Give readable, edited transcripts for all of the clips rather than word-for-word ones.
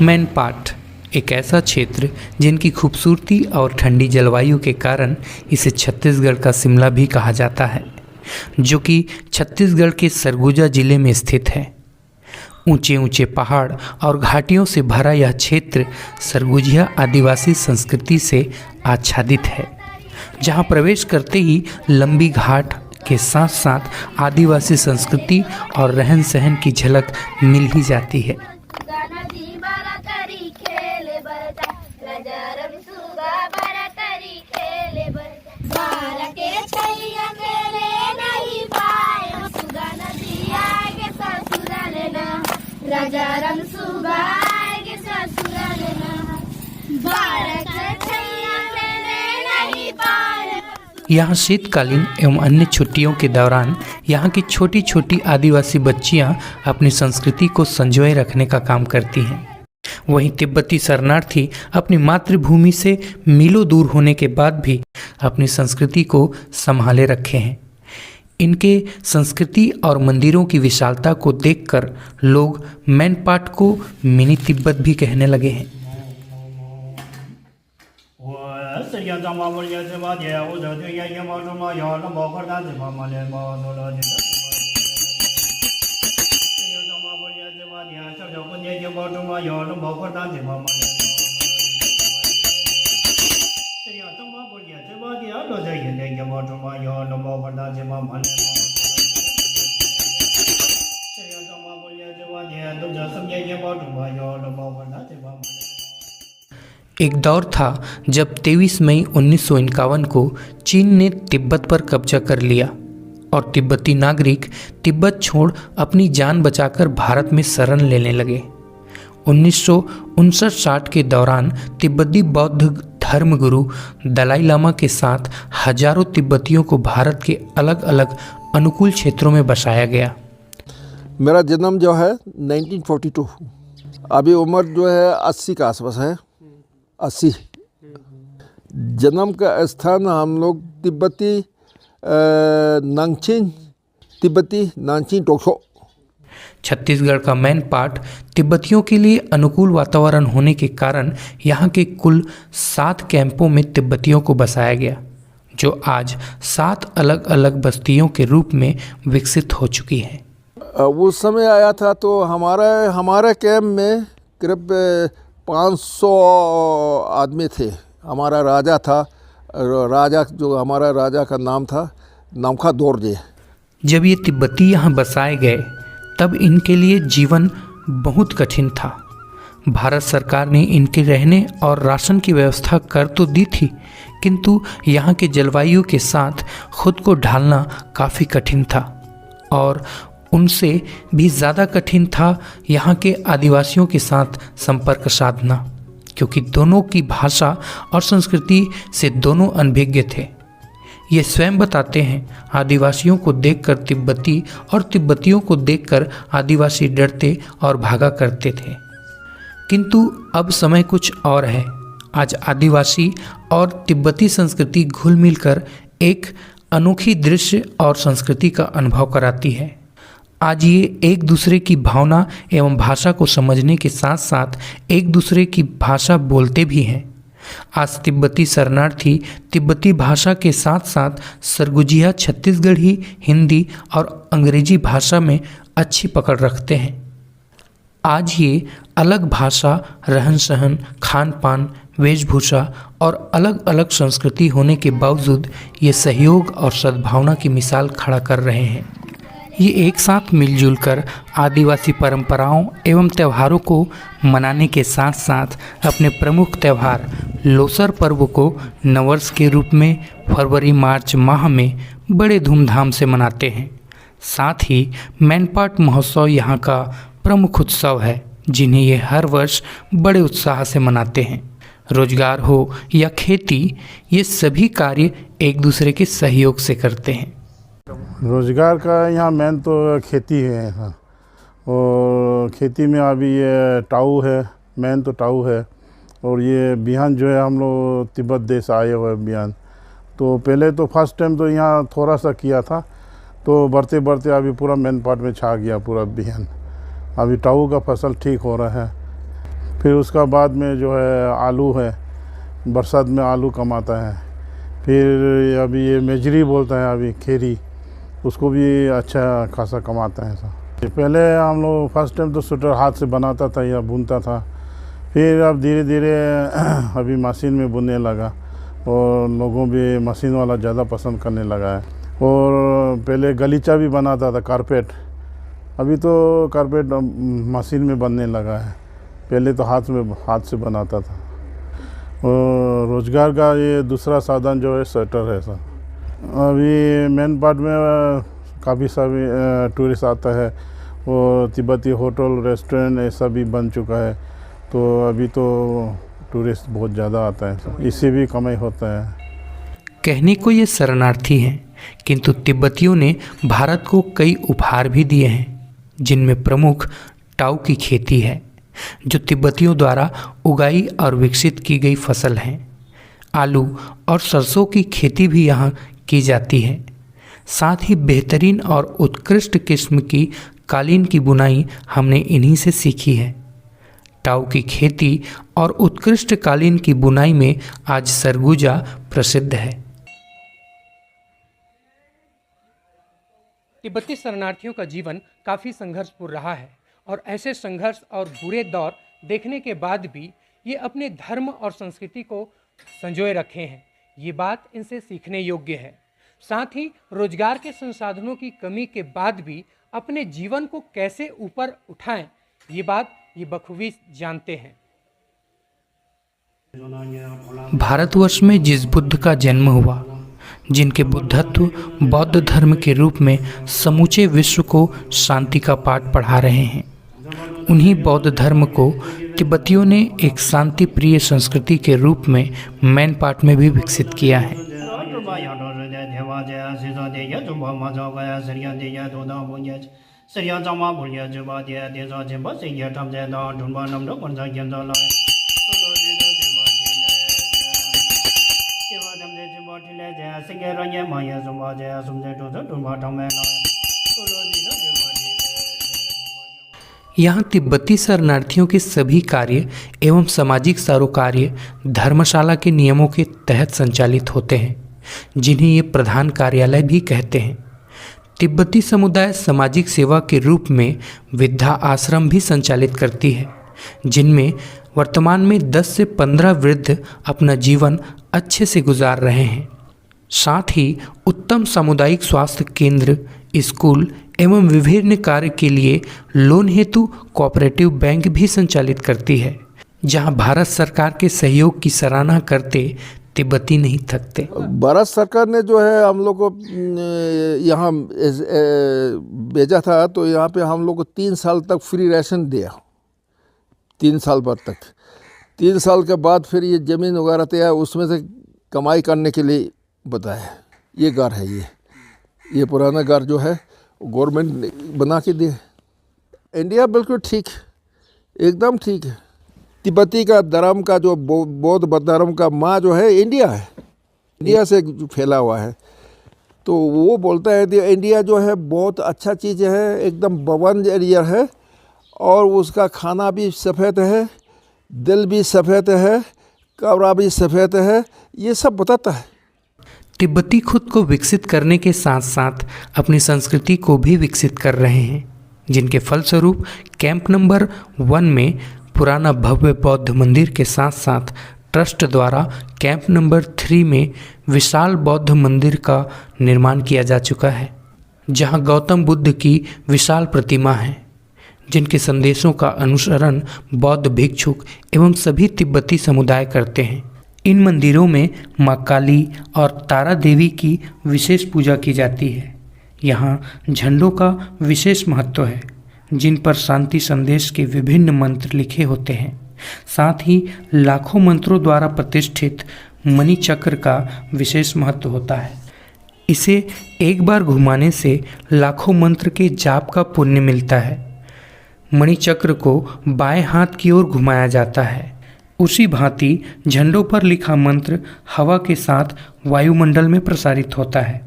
मैनपाट एक ऐसा क्षेत्र जिनकी खूबसूरती और ठंडी जलवायु के कारण इसे छत्तीसगढ़ का शिमला भी कहा जाता है, जो कि छत्तीसगढ़ के सरगुजा जिले में स्थित है। ऊंचे ऊंचे पहाड़ और घाटियों से भरा यह क्षेत्र सरगुजिया आदिवासी संस्कृति से आच्छादित है, जहां प्रवेश करते ही लंबी घाट के साथ साथ आदिवासी संस्कृति और रहन सहन की झलक मिल ही जाती है। यहाँ शीतकालीन एवं अन्य छुट्टियों के दौरान यहाँ की छोटी छोटी आदिवासी बच्चियाँ अपनी संस्कृति को संजोए रखने का काम करती हैं। वहीं तिब्बती शरणार्थी अपनी मातृभूमि से मीलों दूर होने के बाद भी अपनी संस्कृति को संभाले रखे हैं। इनके संस्कृति और मंदिरों की विशालता को देखकर लोग मैनपाट को मिनी तिब्बत भी कहने लगे हैं। एक दौर था जब 23 मई 1951 को चीन ने तिब्बत पर कब्जा कर लिया और तिब्बती नागरिक तिब्बत छोड़ अपनी जान बचाकर भारत में शरण लेने लगे। 1959-60 के दौरान तिब्बती बौद्ध धर्मगुरु दलाई लामा के साथ हजारों तिब्बतियों को भारत के अलग अलग अनुकूल क्षेत्रों में बसाया गया। मेरा जन्म जो है 1942, अभी उम्र जो है 80 का आसपास है। 80 जन्म का स्थान हम लोग तिब्बती नांगचिन टोक्सो। छत्तीसगढ़ का मैनपाट तिब्बतियों के लिए अनुकूल वातावरण होने के कारण यहाँ के कुल 7 कैंपों में तिब्बतियों को बसाया गया, जो आज 7 अलग अलग बस्तियों के रूप में विकसित हो चुकी हैं। उस समय आया था तो हमारे कैंप में करीब 500 आदमी थे। हमारा राजा था, जो हमारा राजा का नाम था नामखा दोरजे। जब ये तिब्बती यहाँ बसाए गए तब इनके लिए जीवन बहुत कठिन था। भारत सरकार ने इनके रहने और राशन की व्यवस्था कर तो दी थी, किंतु यहाँ के जलवायु के साथ खुद को ढालना काफ़ी कठिन था और उनसे भी ज़्यादा कठिन था यहाँ के आदिवासियों के साथ संपर्क साधना, क्योंकि दोनों की भाषा और संस्कृति से दोनों अनभिज्ञ थे। ये स्वयं बताते हैं, आदिवासियों को देखकर तिब्बती और तिब्बतियों को देखकर आदिवासी डरते और भागा करते थे। किंतु अब समय कुछ और है। आज आदिवासी और तिब्बती संस्कृति घुल मिलकर एक अनोखी दृश्य और संस्कृति का अनुभव कराती है। आज ये एक दूसरे की भावना एवं भाषा को समझने के साथ साथ एक दूसरे की भाषा बोलते भी हैं। आज तिब्बती शरणार्थी तिब्बती भाषा के साथ साथ सरगुजिया छत्तीसगढ़ी, हिंदी और अंग्रेजी भाषा में अच्छी पकड़ रखते हैं। आज ये अलग भाषा, रहन सहन, खान पान, वेशभूषा और अलग अलग संस्कृति होने के बावजूद ये सहयोग और सद्भावना की मिसाल खड़ा कर रहे हैं। ये एक साथ मिलजुल कर आदिवासी परंपराओं एवं त्योहारों को मनाने के साथ साथ अपने प्रमुख त्यौहार लोसर पर्व को नववर्ष के रूप में फरवरी मार्च माह में बड़े धूमधाम से मनाते हैं। साथ ही मैनपाट महोत्सव यहाँ का प्रमुख उत्सव है, जिन्हें ये हर वर्ष बड़े उत्साह से मनाते हैं। रोजगार हो या खेती, ये सभी कार्य एक दूसरे के सहयोग से करते हैं। रोज़गार का यहाँ मेन तो खेती है यहाँ, और खेती में अभी ये टाऊ है, मेन तो टाऊ है। और ये बिहान जो है हम लोग तिब्बत देश आए हुए बिहान, तो पहले तो फर्स्ट टाइम तो यहाँ थोड़ा सा किया था, तो बढ़ते बढ़ते अभी पूरा मैनपाट में छा गया पूरा बिहान। अभी टाऊ का फसल ठीक हो रहा है। फिर उसका बाद में जो है आलू है, बरसात में आलू कमाता है। फिर अभी ये मेजरी बोलता है अभी खेरी, उसको भी अच्छा खासा कमाता है सर। पहले हम लोग फर्स्ट टाइम तो स्वेटर हाथ से बनाता था या बुनता था, फिर अब धीरे धीरे अभी मशीन में बुनने लगा और लोगों भी मशीन वाला ज़्यादा पसंद करने लगा है। और पहले गलीचा भी बनाता था, कारपेट, अभी तो कारपेट मशीन में बनने लगा है, पहले तो हाथ से बनाता था। और रोज़गार का ये दूसरा साधन जो है स्वेटर है सर। अभी मेन पार्ट में काफ़ी सारे टूरिस्ट आता है और तिब्बती होटल रेस्टोरेंट ऐसा भी बन चुका है, तो अभी तो टूरिस्ट बहुत ज़्यादा आता है सर, इससे भी कमाई होता है। कहने को ये शरणार्थी हैं, किंतु तिब्बतियों ने भारत को कई उपहार भी दिए हैं, जिनमें प्रमुख टाऊ की खेती है, जो तिब्बतियों द्वारा उगाई और विकसित की गई फसल है। आलू और सरसों की खेती भी यहाँ की जाती है। साथ ही बेहतरीन और उत्कृष्ट किस्म की कालीन की बुनाई हमने इन्हीं से सीखी है। टाऊ की खेती और उत्कृष्ट कालीन की बुनाई में आज सरगुजा प्रसिद्ध है। तिब्बती शरणार्थियों का जीवन काफ़ी संघर्षपूर्ण रहा है और ऐसे संघर्ष और बुरे दौर देखने के बाद भी ये अपने धर्म और संस्कृति को संजोए रखे हैं। ये बात इनसे सीखने योग्य है। साथ ही रोजगार के संसाधनों की कमी के बाद भी अपने जीवन को कैसे ऊपर उठाएं, ये बात ये बखूबी जानते हैं। भारतवर्ष में जिस बुद्ध का जन्म हुआ, जिनके बुद्धत्व बौद्ध धर्म के रूप में समूचे विश्व को शांति का पाठ पढ़ा रहे हैं, उन्हीं बौद्ध धर्म को तिब्बतियों ने एक शांति प्रिय संस्कृति के रूप में मैन पार्ट में भी विकसित किया है। यहाँ तिब्बती शरणार्थियों के सभी कार्य एवं सामाजिक सरोकार्य धर्मशाला के नियमों के तहत संचालित होते हैं, जिन्हें ये प्रधान कार्यालय भी कहते हैं। तिब्बती समुदाय सामाजिक सेवा के रूप में वृद्धा आश्रम भी संचालित करती है, जिनमें वर्तमान में 10 से 15 वृद्ध अपना जीवन अच्छे से गुजार रहे हैं। साथ ही उत्तम सामुदायिक स्वास्थ्य केंद्र, स्कूल एवं विभिन्न कार्य के लिए लोन हेतु कोऑपरेटिव बैंक भी संचालित करती है, जहां भारत सरकार के सहयोग की सराहना करते तिब्बती नहीं थकते। भारत सरकार ने जो है हम लोग को यहाँ भेजा था, तो यहाँ पे हम लोग को 3 साल तक फ्री राशन दिया, 3 साल भर तक। 3 साल के बाद फिर ये ज़मीन वगैरह तैयार, उसमें से कमाई करने के लिए बताया। ये घर है, ये पुराना घर जो है गवर्नमेंट बना के दिए। इंडिया बिल्कुल ठीक, एकदम ठीक है। तिब्बती का धर्म का जो बौद्ध धर्म का माँ जो है इंडिया है, इंडिया से फैला हुआ है। तो वो बोलता है कि इंडिया जो है बहुत अच्छा चीज़ है, एकदम बवन एरिया है, और उसका खाना भी सफ़ेद है, दिल भी सफ़ेद है, कपड़ा भी सफ़ेद है, ये सब बताता है। तिब्बती खुद को विकसित करने के साथ साथ अपनी संस्कृति को भी विकसित कर रहे हैं, जिनके फलस्वरूप कैंप नंबर 1 में पुराना भव्य बौद्ध मंदिर के साथ साथ ट्रस्ट द्वारा कैंप नंबर 3 में विशाल बौद्ध मंदिर का निर्माण किया जा चुका है, जहां गौतम बुद्ध की विशाल प्रतिमा है, जिनके संदेशों का अनुसरण बौद्ध भिक्षुक एवं सभी तिब्बती समुदाय करते हैं। इन मंदिरों में माँ काली और तारा देवी की विशेष पूजा की जाती है। यहाँ झंडों का विशेष महत्व है, जिन पर शांति संदेश के विभिन्न मंत्र लिखे होते हैं। साथ ही लाखों मंत्रों द्वारा प्रतिष्ठित मणि चक्र का विशेष महत्व होता है। इसे एक बार घुमाने से लाखों मंत्र के जाप का पुण्य मिलता है। मणि चक्र को बाएं हाथ की ओर घुमाया जाता है। उसी भांति झंडों पर लिखा मंत्र हवा के साथ वायुमंडल में प्रसारित होता है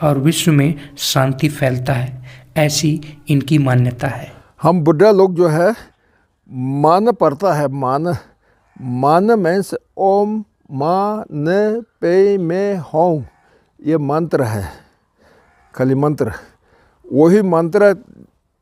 और विश्व में शांति फैलता है, ऐसी इनकी मान्यता है। हम बुढ़ा लोग जो है मन पड़ता है। मन मीन्स ओम मा न पे में हूँ, ये मंत्र है, खाली मंत्र। वही मंत्र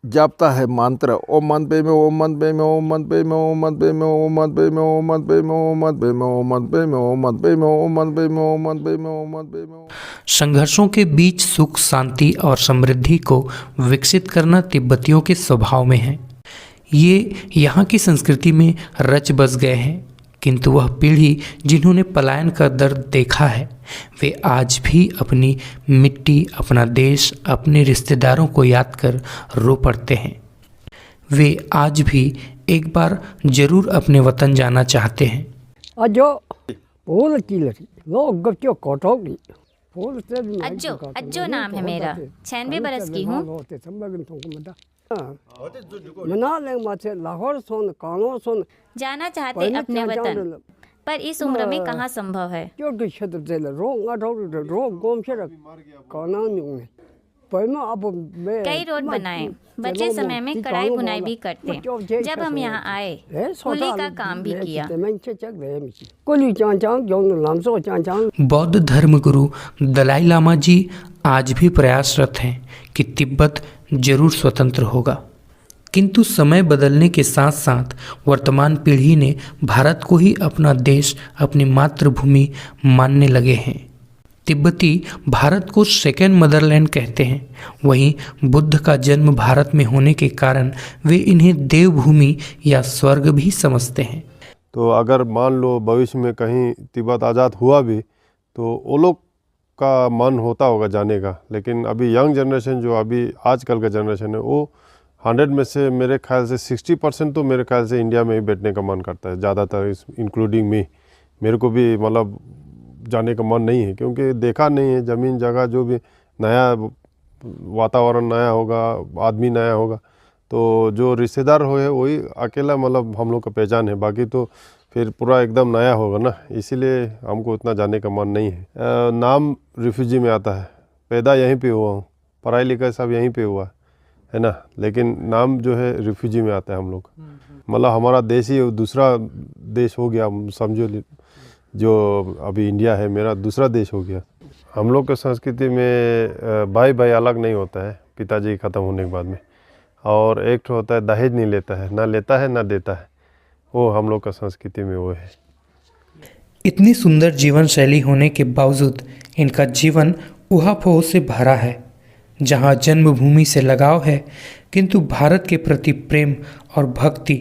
जापता है मंत्र, ओम मन पे में, ओम मन पे में, ओम मन पे में, ओम मन पे में, ओम मन पे में, ओम मन पे में, ओम मन पे में, ओम मन पे में, ओम मन पे में, ओम मन पे में, ओम मन पे में, ओम मन पे में। संघर्षों के बीच सुख, शांति और समृद्धि को विकसित करना तिब्बतियों के स्वभाव में है। ये यहाँ की संस्कृति में रच बस गए हैं, किंतु वह पीढ़ी जिन्होंने पलायन का दर्द देखा है वे आज भी अपनी मिट्टी, अपना देश, अपने रिश्तेदारों को याद कर रो पड़ते हैं। वे आज भी एक बार जरूर अपने वतन जाना चाहते हैं। अज्जो नाम है मेरा, 96 बरस की हूँ। जाना चाहते अपने वतन, पर इस उम्र में कहाँ संभव है। कई रोड बनाए, बचे समय में कढ़ाई बुनाई भी करते। जब हम यहाँ आए कुली का काम भी किया। बौद्ध धर्मगुरु दलाई लामा जी आज भी प्रयासरत हैं कि तिब्बत जरूर स्वतंत्र होगा, किंतु समय बदलने के साथ साथ वर्तमान पीढ़ी ने भारत को ही अपना देश, अपनी मातृभूमि मानने लगे हैं। तिब्बती भारत को सेकेंड मदरलैंड कहते हैं। वहीं बुद्ध का जन्म भारत में होने के कारण वे इन्हें देवभूमि या स्वर्ग भी समझते हैं। तो अगर मान लो भविष्य में कहीं तिब्बत आज़ाद हुआ भी तो वो लोग का मन होता होगा जाने का, लेकिन अभी यंग जनरेशन जो अभी आजकल का जनरेशन है वो 100 में से मेरे ख्याल से 60% तो मेरे ख्याल से इंडिया में ही बैठने का मन करता है ज़्यादातर, इंक्लूडिंग मी। मेरे को भी मतलब जाने का मन नहीं है, क्योंकि देखा नहीं है ज़मीन जगह, जो भी नया वातावरण नया होगा, आदमी नया होगा, तो जो रिश्तेदार हो है वही अकेला मतलब हम लोग का पहचान है, बाकी तो फिर पूरा एकदम नया होगा ना, इसीलिए हमको उतना जाने का मन नहीं है। नाम रिफ्यूजी में आता है, पैदा यहीं पे हुआ हूँ, पढ़ाई लिखाई सब यहीं पे हुआ है ना, लेकिन नाम जो है रिफ्यूजी में आता है हम लोग। मतलब हमारा देश ही दूसरा देश हो गया, समझो जो अभी इंडिया है मेरा दूसरा देश हो गया। हम लोग के संस्कृति में भाई भाई अलग नहीं होता है पिताजी ख़त्म होने के बाद में, और एक तो होता है दहेज नहीं लेता है, ना लेता है ना देता है, वो हम लोग का संस्कृति में वो है। इतनी सुंदर जीवन शैली होने के बावजूद इनका जीवन ऊहा-पोह से भरा है। जहाँ जन्मभूमि से लगाव है, किंतु भारत के प्रति प्रेम और भक्ति,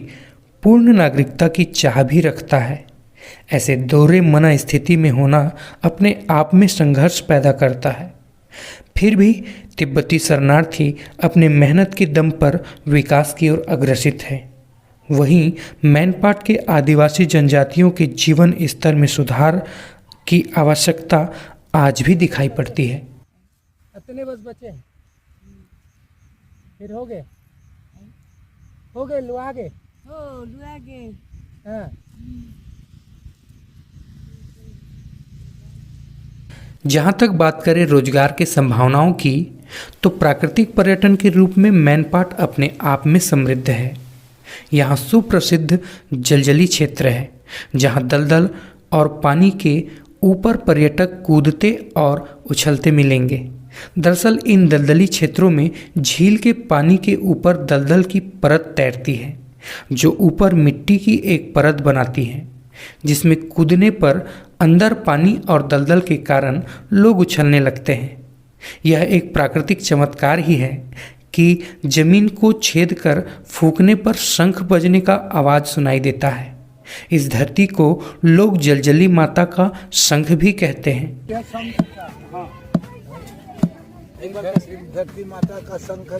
पूर्ण नागरिकता की चाह भी रखता है। ऐसे दोहरे मना स्थिति में होना अपने आप में संघर्ष पैदा करता है। फिर भी तिब्बती शरणार्थी अपने मेहनत के दम पर विकास की ओर अग्रसित है। वहीं मैनपाट के आदिवासी जनजातियों के जीवन स्तर में सुधार की आवश्यकता आज भी दिखाई पड़ती है। इतने बस बचे, फिर हो गए लुआ गए। हाँ। जहाँ तक बात करें रोजगार के संभावनाओं की, तो प्राकृतिक पर्यटन के रूप में मैनपाट अपने आप में समृद्ध है। यहाँ सुप्रसिद्ध जलजली क्षेत्र है, जहाँ दलदल और पानी के ऊपर पर्यटक कूदते और उछलते मिलेंगे। दरअसल इन दलदली क्षेत्रों में झील के पानी के ऊपर दलदल की परत तैरती है, जो ऊपर मिट्टी की एक परत बनाती है, जिसमें कूदने पर अंदर पानी और दलदल के कारण लोग उछलने लगते हैं। यह एक प्राकृतिक चमत्कार ही है कि जमीन को छेद कर फूंकने पर शंख बजने का आवाज़ सुनाई देता है। इस धरती को लोग जलजली माता का शंख भी कहते हैं। धरती माता का शंख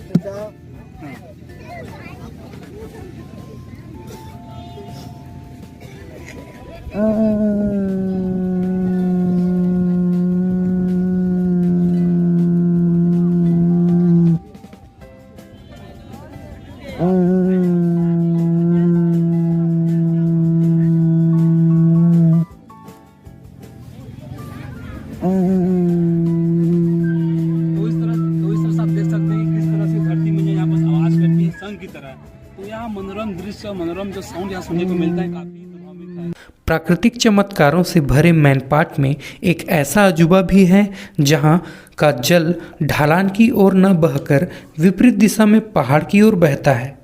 मनोरम दृश्य, मनोरम जो साउंड यहाँ सुनने को मिलता है काफ़ी प्रभावित है। प्राकृतिक चमत्कारों से भरे मैनपाट में एक ऐसा अजूबा भी है जहां का जल ढलान की ओर न बहकर विपरीत दिशा में पहाड़ की ओर बहता है।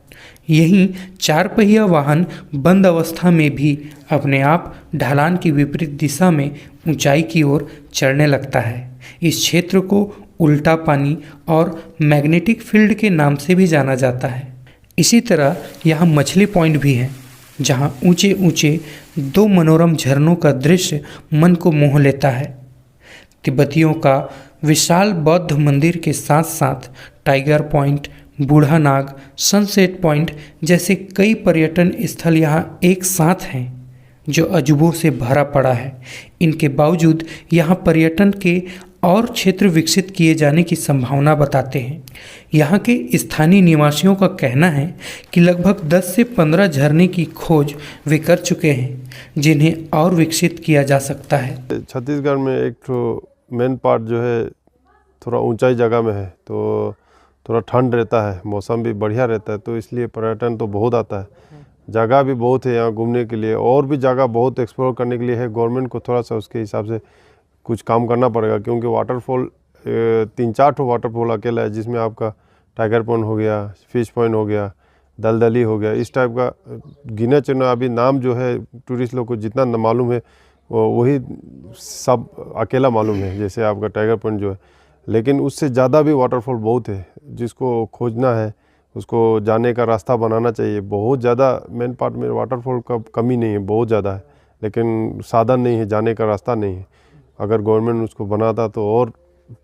यहीं चार पहिया वाहन बंद अवस्था में भी अपने आप ढलान की विपरीत दिशा में ऊंचाई की ओर चढ़ने लगता है। इस क्षेत्र को उल्टा पानी और मैग्नेटिक फील्ड के नाम से भी जाना जाता है। इसी तरह यहाँ मछली पॉइंट भी है जहाँ ऊंचे ऊंचे दो मनोरम झरनों का दृश्य मन को मोह लेता है। तिब्बतियों का विशाल बौद्ध मंदिर के साथ साथ टाइगर पॉइंट, बूढ़ा नाग, सनसेट पॉइंट जैसे कई पर्यटन स्थल यहाँ एक साथ हैं जो अजूबों से भरा पड़ा है। इनके बावजूद यहाँ पर्यटन के और क्षेत्र विकसित किए जाने की संभावना बताते हैं। यहाँ के स्थानीय निवासियों का कहना है कि लगभग 10 से 15 झरने की खोज वे कर चुके हैं जिन्हें और विकसित किया जा सकता है। छत्तीसगढ़ में एक तो मेन पार्ट जो है थोड़ा ऊंचाई जगह में है, तो थोड़ा ठंड रहता है, मौसम भी बढ़िया रहता है, तो इसलिए पर्यटन तो बहुत आता है। जगह भी बहुत है यहाँ घूमने के लिए, और भी जगह बहुत एक्सप्लोर करने के लिए है। गवर्नमेंट को थोड़ा सा उसके हिसाब से कुछ काम करना पड़ेगा, क्योंकि वाटरफॉल 3-4 ठो वाटरफॉल अकेला है, जिसमें आपका टाइगर पॉइंट हो गया, फिश पॉइंट हो गया, दलदली हो गया, इस टाइप का गिना चुना अभी नाम जो है टूरिस्ट लोग को जितना मालूम है वही सब अकेला मालूम है, जैसे आपका टाइगर पॉइंट जो है। लेकिन उससे ज़्यादा भी वाटरफॉल बहुत है, जिसको खोजना है उसको जाने का रास्ता बनाना चाहिए। बहुत ज़्यादा मेन पार्ट में वाटरफॉल का कमी नहीं है, बहुत ज़्यादा है, लेकिन साधन नहीं है, जाने का रास्ता नहीं है। अगर गवर्नमेंट उसको बनाता तो और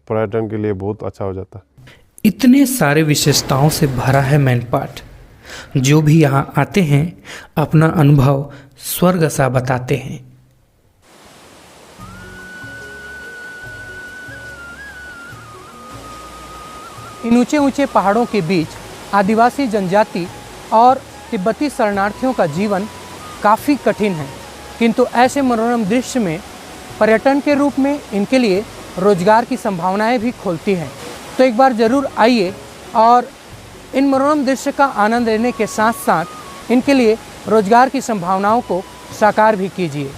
पर्यटन के लिए बहुत अच्छा हो जाता। इतने सारे विशेषताओं से भरा है मैनपाट। जो भी यहाँ आते हैं अपना अनुभव स्वर्ग सा बताते हैं। इन ऊंचे ऊंचे पहाड़ों के बीच आदिवासी जनजाति और तिब्बती शरणार्थियों का जीवन काफ़ी कठिन है, किंतु ऐसे मनोरम दृश्य में पर्यटन के रूप में इनके लिए रोजगार की संभावनाएं भी खोलती हैं। तो एक बार ज़रूर आइए और इन मनोरम दृश्य का आनंद लेने के साथ साथ इनके लिए रोजगार की संभावनाओं को साकार भी कीजिए।